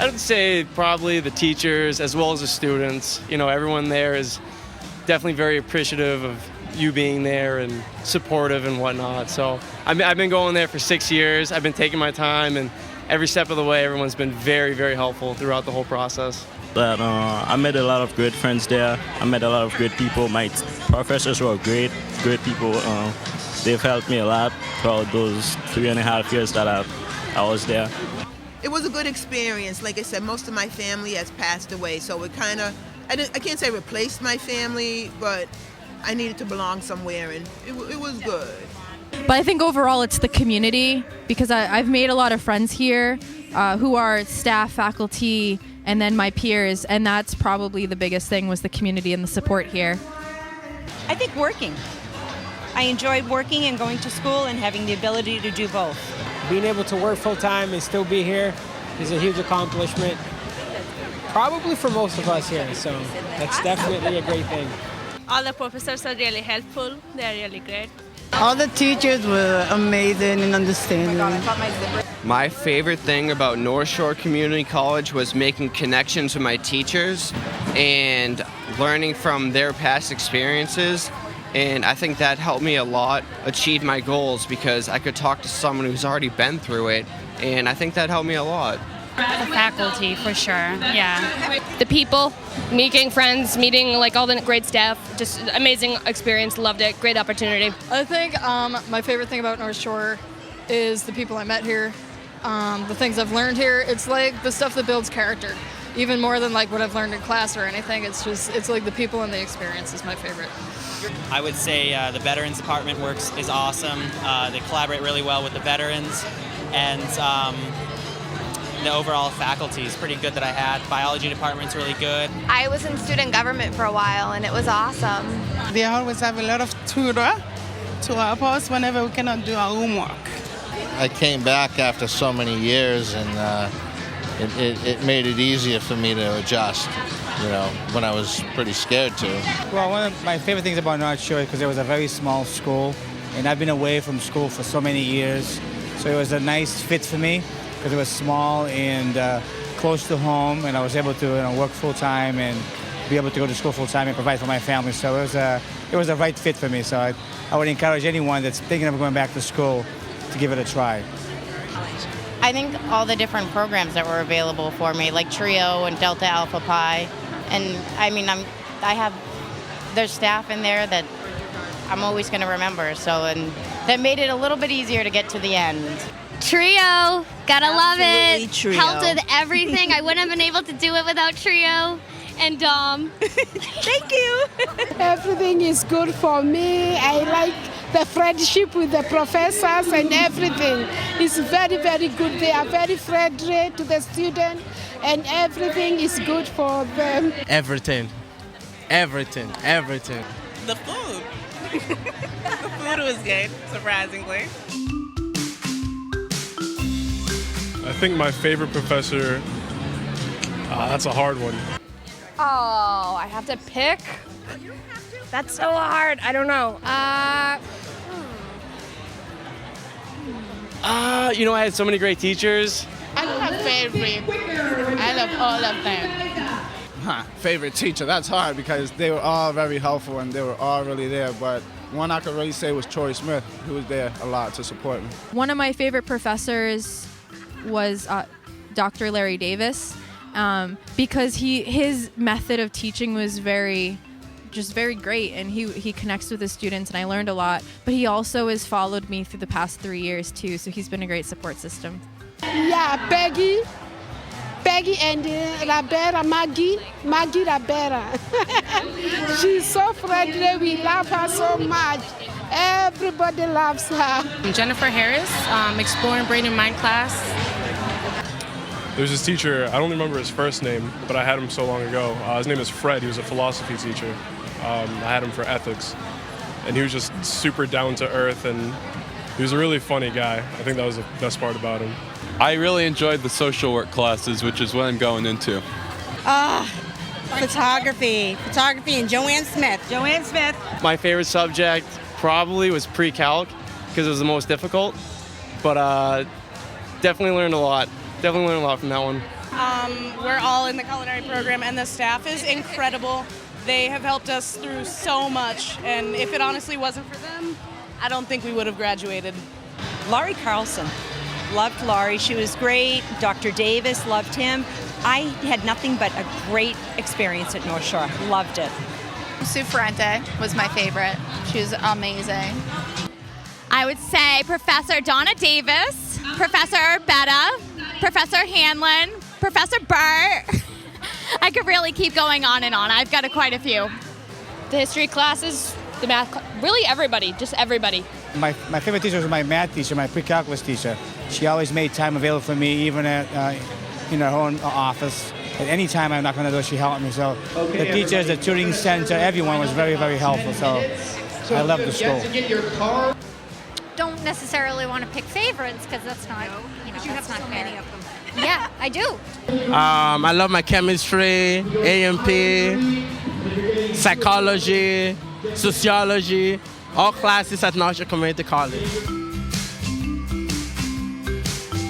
I would say probably the teachers as well as the students. You know, everyone there is definitely very appreciative of you being there and supportive and whatnot. So I've been going there for 6 years. I've been taking my time, and every step of the way, everyone's been very, very helpful throughout the whole process. But I met a lot of great friends there. I met a lot of great people. My professors were great people. They've helped me a lot throughout those 3.5 years that I was there. It was a good experience. Like I said, most of my family has passed away, so it kind of, I can't say replaced my family, but I needed to belong somewhere, and it was good. But I think overall it's the community, because I've made a lot of friends here who are staff, faculty, and then my peers, and that's probably the biggest thing, was the community and the support here. I think working. I enjoyed working and going to school and having the ability to do both. Being able to work full-time and still be here is a huge accomplishment, probably for most of us here, so that's definitely a great thing. All the professors are really helpful. They're really great. All the teachers were amazing and understanding. My favorite thing about North Shore Community College was making connections with my teachers and learning from their past experiences. And I think that helped me a lot achieve my goals, because I could talk to someone who's already been through it, and I think that helped me a lot. The faculty, for sure, yeah. The people, making friends, meeting like all the great staff, just amazing experience, loved it, great opportunity. I think my favorite thing about North Shore is the people I met here, the things I've learned here. It's like the stuff that builds character, even more than like what I've learned in class or anything. It's like the people and the experience is my favorite. I would say the Veterans Department is awesome. They collaborate really well with the veterans, and the overall faculty is pretty good that I had. Biology department's really good. I was in student government for a while, and it was awesome. They always have a lot of tutor to help us whenever we cannot do our homework. I came back after so many years, and it made it easier for me to adjust, when I was pretty scared to. Well, one of my favorite things about North Shore is because it was a very small school, and I've been away from school for so many years, so it was a nice fit for me because it was small and close to home, and I was able to work full-time and be able to go to school full-time and provide for my family. So it was a right fit for me. So I would encourage anyone that's thinking of going back to school to give it a try. I think all the different programs that were available for me, like Trio and Delta Alpha Pi, and there's staff in there that I'm always going to remember. So, and that made it a little bit easier to get to the end. Trio, gotta love it. Trio. Helped with everything. I wouldn't have been able to do it without Trio. And Thank you. Everything is good for me. I like the friendship with the professors and everything. It's very, very good. They are very friendly to the students, and everything is good for them. Everything. The food. The food was good, surprisingly. I think my favorite professor, that's a hard one. Oh, I have to pick? That's so hard. I don't know. I had so many great teachers. I don't have favorite. I love all of them. Favorite teacher, that's hard because they were all very helpful and they were all really there, but one I could really say was Troy Smith, who was there a lot to support me. One of my favorite professors was Dr. Larry Davis, because his method of teaching was very great, and he connects with his students, and I learned a lot. But he also has followed me through the past 3 years too, so he's been a great support system. Yeah, Peggy and Maggie Rabera. She's so friendly. We love her so much. Everybody loves her. Jennifer Harris, Exploring Brain and Mind class. There's this teacher, I don't remember his first name, but I had him so long ago. His name is Fred. He was a philosophy teacher. I had him for ethics. And he was just super down to earth, and he was a really funny guy. I think that was the best part about him. I really enjoyed the social work classes, which is what I'm going into. Photography and Joanne Smith. My favorite subject probably was pre-calc because it was the most difficult, but definitely learned a lot. Definitely learned a lot from that one. We're all in the culinary program, and the staff is incredible. They have helped us through so much, and if it honestly wasn't for them, I don't think we would have graduated. Laurie Carlson. Loved Laurie. She was great. Dr. Davis, loved him. I had nothing but a great experience at North Shore. Loved it. Sue Ferrante was my favorite. She was amazing. I would say Professor Donna Davis, Professor Betta, Professor Hanlon, Professor Burt. I could really keep going on and on. I've got quite a few. The history classes, the math, really everybody, just everybody. My favorite teacher was my math teacher, my pre-calculus teacher. She always made time available for me, even at in her own office. At any time I'm not going to do, she helped me. So the teachers, the tutoring center, everyone was very, very helpful. So I love the school. Don't necessarily want to pick favorites because that's not, that's not fair. Many of them. Yeah, I do. I love my chemistry, A&P, psychology, sociology, all classes at North Shore Community College.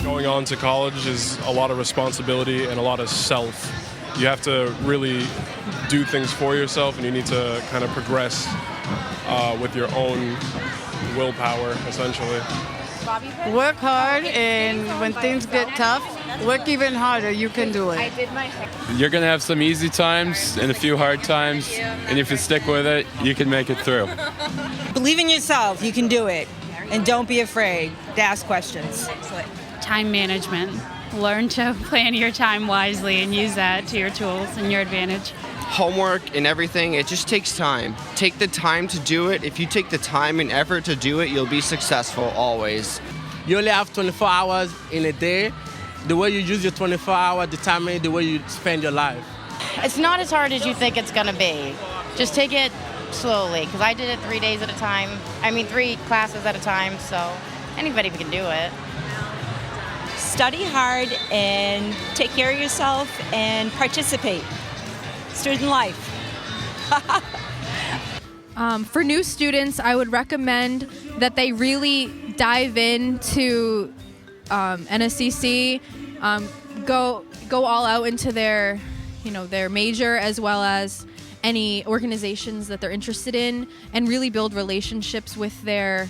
Going on to college is a lot of responsibility and a lot of self. You have to really do things for yourself, and you need to kind of progress with your own willpower, essentially. Work hard, and when things get tough, work even harder. You can do it. You're going to have some easy times and a few hard times, and if you stick with it, you can make it through. Believe in yourself. You can do it. And don't be afraid to ask questions. Time management. Learn to plan your time wisely and use that to your tools and your advantage. Homework and everything, it just takes time. Take the time to do it. If you take the time and effort to do it, you'll be successful always. You only have 24 hours in a day. The way you use your 24 hours determines the way you spend your life. It's not as hard as you think it's going to be. Just take it slowly, because I did it 3 days at a time. 3 classes at a time, so anybody can do it. Study hard and take care of yourself and participate. Student life. For new students, I would recommend that they really dive into NSCC, go all out into their major, as well as any organizations that they're interested in, and really build relationships with their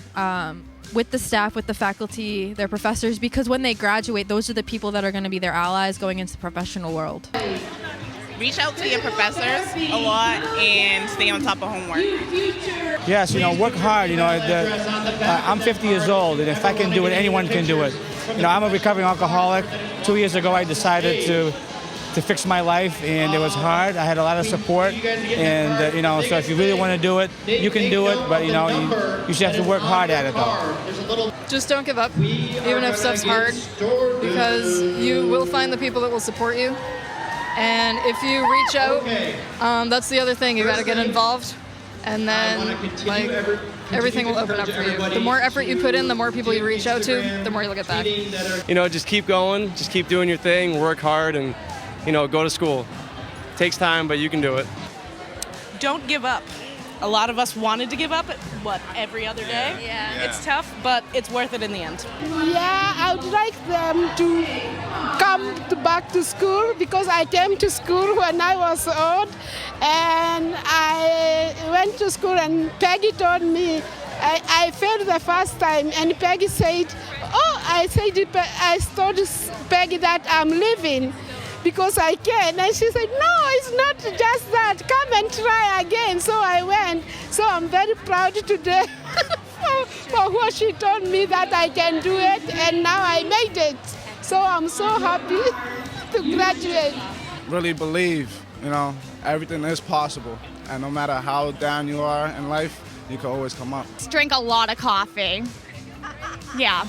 with the staff, with the faculty, their professors, because when they graduate, those are the people that are going to be their allies going into the professional world. Reach out to your professors a lot and stay on top of homework. Yes, work hard. I'm 50 years old, and if I can do it, anyone can do it. I'm a recovering alcoholic. 2 years ago, I decided to fix my life, and it was hard. I had a lot of support, and so if you really want to do it, you can do it, but you just have to work hard at it, though. Just don't give up, even if stuff's hard, because you will find the people that will support you. And if you reach out, that's the other thing. You got to get involved, and then everything will open up for you. The more effort you put in, the more people you reach out to, the more you'll get back. Just keep going, just keep doing your thing, work hard, and go to school. Takes time, but you can do it. Don't give up. A lot of us wanted to give up, every other day? Yeah. It's tough, but it's worth it in the end. Yeah, I would like them to come back to school, because I came to school when I was old, and I went to school, and Peggy told me I failed the first time, and Peggy said, I told Peggy that I'm leaving because I can. And she said, no, it's not just that. Come and try again. So I went. So I'm very proud today for what she told me, that I can do it, and now I made it. So I'm so happy to graduate. Really believe, everything is possible. And no matter how down you are in life, you can always come up. Drink a lot of coffee. Yeah.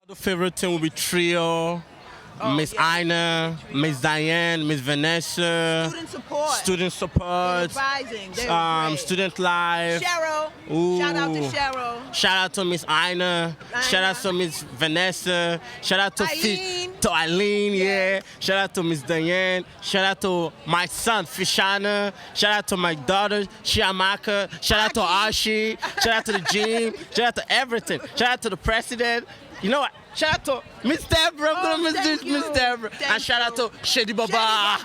The favorite team will be Trio, Miss Ina, Miss Diane, Miss Vanessa. Student support. Advising. Student life. Cheryl. Ooh. Shout out to Cheryl. Shout out to Miss Ina. Shout out to Miss Vanessa. Shout out to Eileen, yeah. Shout out to Miss Diane. Shout out to my son, Fishana. Shout out to my daughter, Shiamaka. Shout out to Ashi. Shout out to the gym. Shout out to everything. Shout out to the president. You know what? Shout out to Miss Deborah. Miss Deborah. And shout out to Shady Baba.